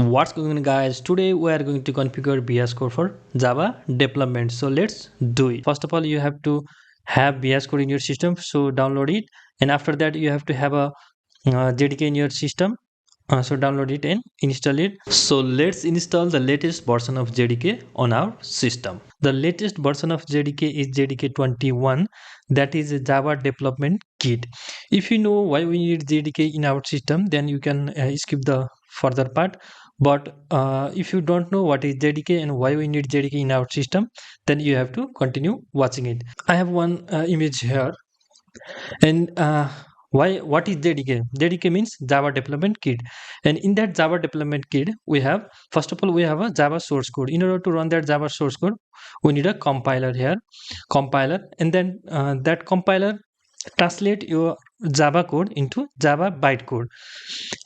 What's going on, guys? Today we are going to configure VSCode for Java development. So let's do it. First of all, you have to have VSCode in your system, so download it. And after that, you have to have a JDK in your system, so download it and install it. So let's install the latest version of JDK on our system. The latest version of JDK is JDK 21, that is a Java development kit. If you know why we need JDK in our system, then you can skip the further part. But if you don't know what is JDK and why we need JDK in our system, then you have to continue watching it. I have one image here, and what is JDK? JDK means Java Development Kit, and in that Java Development Kit, we have, first of all, we have a Java source code. In order to run that Java source code, we need a compiler here, and then that compiler translate your Java code into Java bytecode,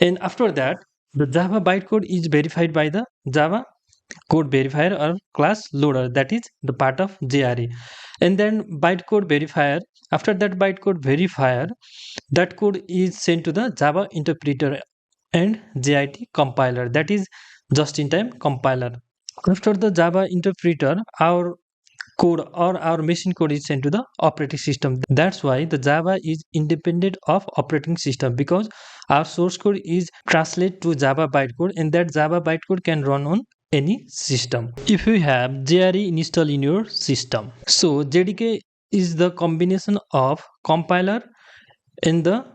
and after that, the Java bytecode is verified by the Java code verifier or class loader, that is the part of JRE. And then bytecode verifier, after that bytecode verifier, that code is sent to the Java interpreter and JIT compiler, that is just-in-time compiler. After the Java interpreter, our code or our machine code is sent to the operating system. That's why the Java is independent of operating system, because our source code is translated to Java bytecode, and that Java bytecode can run on any system if you have JRE installed in your system. So JDK is the combination of compiler and the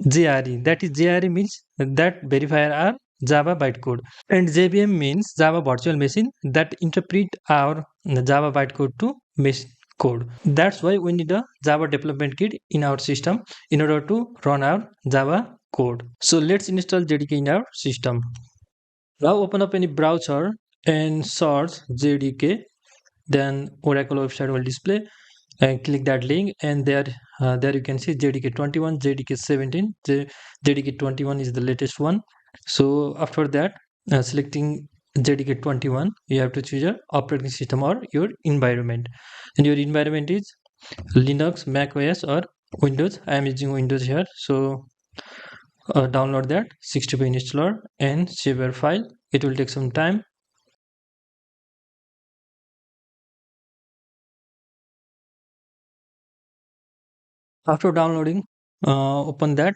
JRE, that is JRE means that verifier are Java bytecode, and JVM means Java virtual machine that interpret our Java bytecode to machine code. That's why we need a Java development kit in our system in order to run our Java code. So let's install JDK in our system. Now open up any browser and search JDK. Then Oracle website will display, and click that link, and there you can see JDK 21, JDK 17. JDK 21 is the latest one. So after that, selecting JDK 21, you have to choose your operating system or your environment, and your environment is Linux, Mac OS or Windows. I am using Windows here, so download that 60-page installer and save your file. It will take some time. After downloading, open that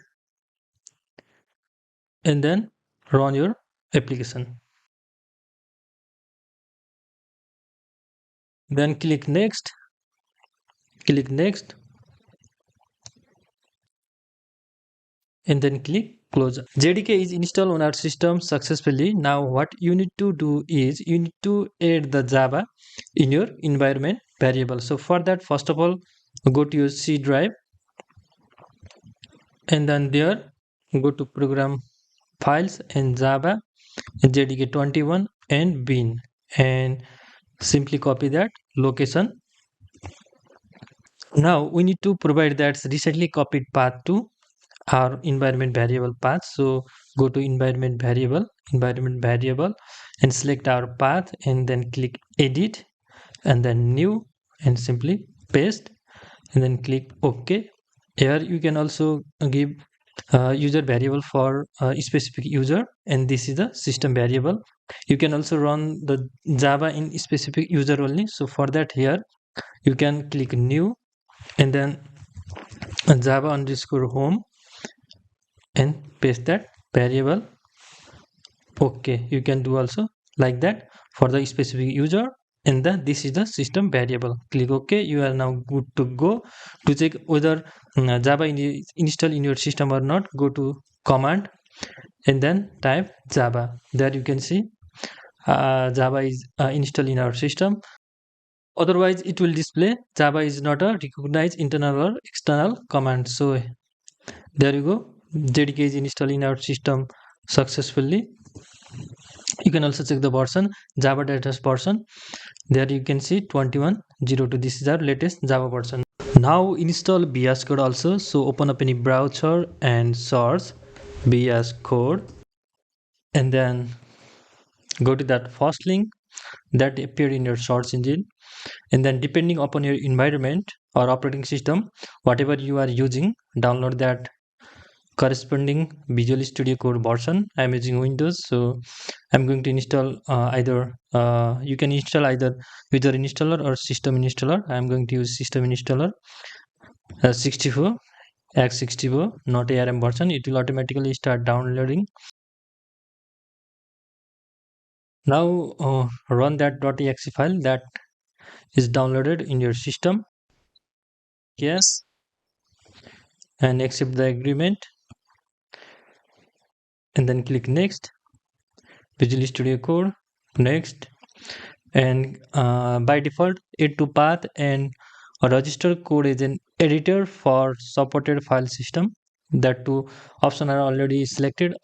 and then run your application. Then click next, and then click close. JDK is installed on our system successfully. Now what you need to do is you need to add the Java in your environment variable. So for that, first of all, go to your C drive, and then there go to program files and Java JDK 21 and bin, and simply copy that location. Now we need to provide that recently copied path to our environment variable path. So go to environment variable, and select our path, and then click edit, and then new, and simply paste, and then click OK. Here you can also give user variable for a specific user, and this is the system variable. You can also run the Java in specific user only. So for that, here you can click new, and then Java underscore home, and paste that variable. Okay, you can do also like that for the specific user, and then this is the system variable. Click OK. You are now good to go. To check whether Java is installed in your system or not, go to command and then type Java. There you can see Java is installed in our system. Otherwise it will display Java is not a recognized internal or external command. So there you go, JDK is installed in our system successfully. You can also check the version, Java database version. There you can see 21.02. This is our latest Java version. Now install VSCode also. So open up any browser and search VSCode, and then go to that first link that appeared in your search engine, and then depending upon your environment or operating system, whatever you are using, download that corresponding Visual Studio Code version. I'm using Windows, so I'm going to install either you can install either user installer or system installer. I'm going to use system installer 64 x64, not ARM version. It will automatically start downloading. Now run that .exe file that is downloaded in your system. Yes, and accept the agreement, and then click next. Visual Studio Code, next, and by default add to path and register code is an editor for supported file system. That two options are already selected.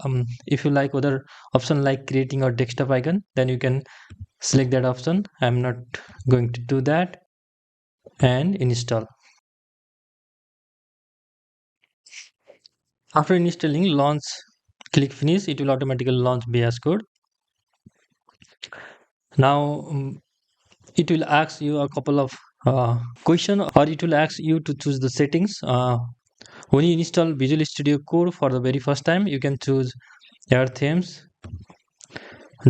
If you like other option like creating a desktop icon, then you can select that option. I'm not going to do that. And install. After installing, launch, click finish. It will automatically launch VSCode. Now it will ask you a couple of question, or it will ask you to choose the settings. When you install Visual Studio Code for the very first time, you can choose your themes,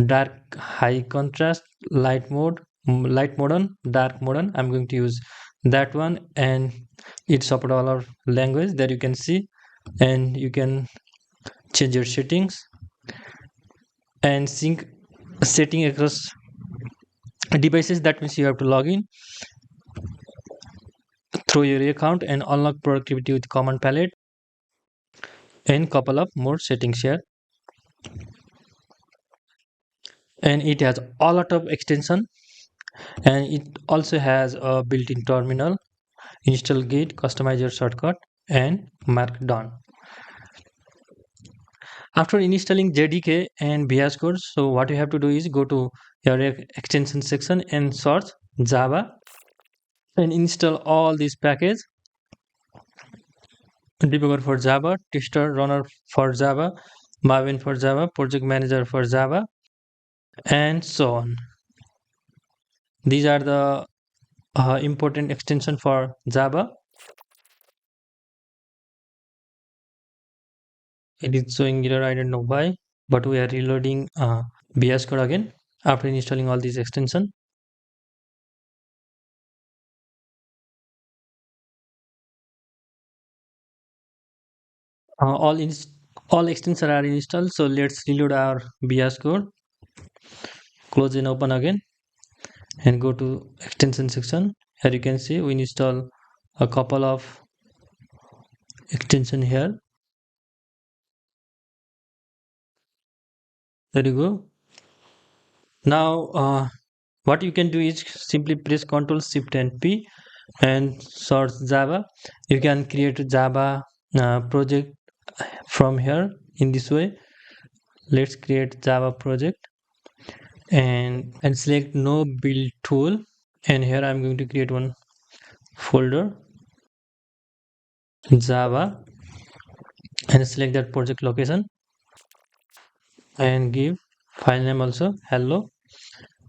dark, high contrast, light mode, light modern, dark modern. I'm going to use that one, and it support all our language that you can see, and you can change your settings and sync setting across devices. That means you have to log in through your account and unlock productivity with command palette and couple of more settings here. And it has a lot of extension, and it also has a built-in terminal, install git, customize your shortcut, and markdown. After installing JDK and VS Code, so what you have to do is go to your extension section and search Java and install all these packages: debugger for Java, tester runner for Java, Maven for Java, project manager for Java, and so on. These are the important extension for Java. It is showing error, I don't know why, but we are reloading VS Code again after installing all these extension. All extensions are installed, so let's reload our VS Code. Close and open again, and go to extension section. Here you can see we install a couple of extension here. There you go. Now what you can do is simply press Ctrl Shift and P and search Java. You can create a Java project from here in this way. Let's create Java project and select no build tool, and here I'm going to create one folder Java and select that project location and give file name also hello,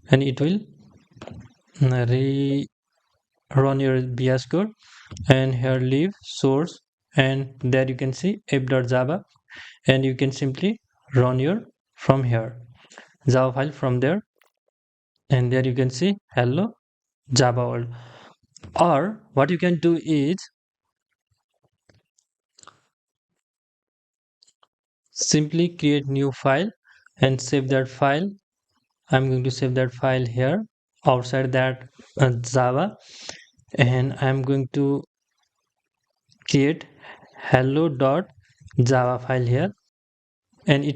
and it will run your VS Code, and here leave source, and there you can see app.java, and you can simply run your from here Java file from there, and there you can see hello Java world. Or what you can do is simply create new file and save that file. I'm going to save that file here outside that Java, and I'm going to create hello.java file here, and it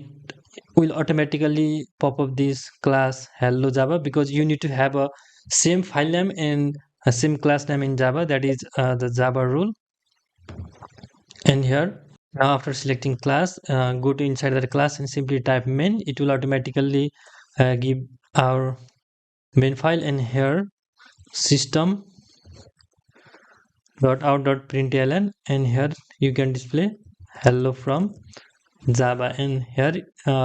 will automatically pop up this class hello Java, because you need to have a same file name and a same class name in Java. That is the Java rule. And here now after selecting class, go to inside the class and simply type main. It will automatically give our main file, and here system dot out dot println, and here you can display hello from Java, and here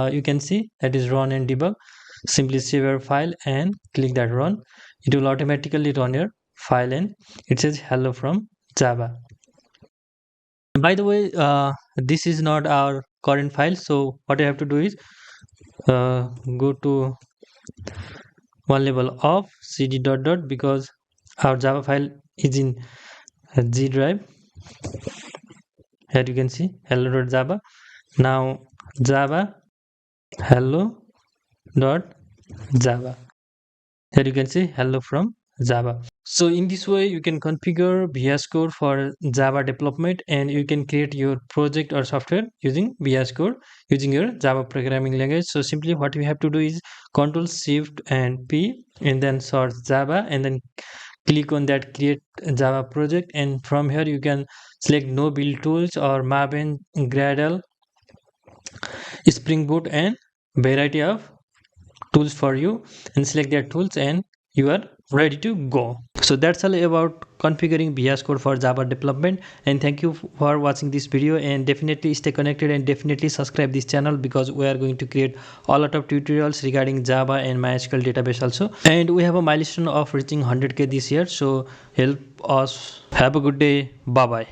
you can see that is run and debug. Simply save your file and click that run. It will automatically run your file, and it says hello from Java. By the way, this is not our current file, so what you have to do is go to one level of cd dot dot, because our Java file is in G drive. Here you can see hello.java. Now Java hello.java. Here you can see hello from Java. So in this way, you can configure VS Code for Java development, and you can create your project or software using VS Code using your Java programming language. So simply what we have to do is Control Shift and P, and then search Java, and then click on that create Java project. And from here you can select no build tools or Maven, Gradle, Spring Boot, and variety of tools for you, and select their tools, and you are ready to go. So that's all about configuring VS Code for Java development, and thank you for watching this video, and definitely stay connected and definitely subscribe this channel, because we are going to create a lot of tutorials regarding Java and MySQL database also, and we have a milestone of reaching 100k this year, so help us. Have a good day. Bye bye.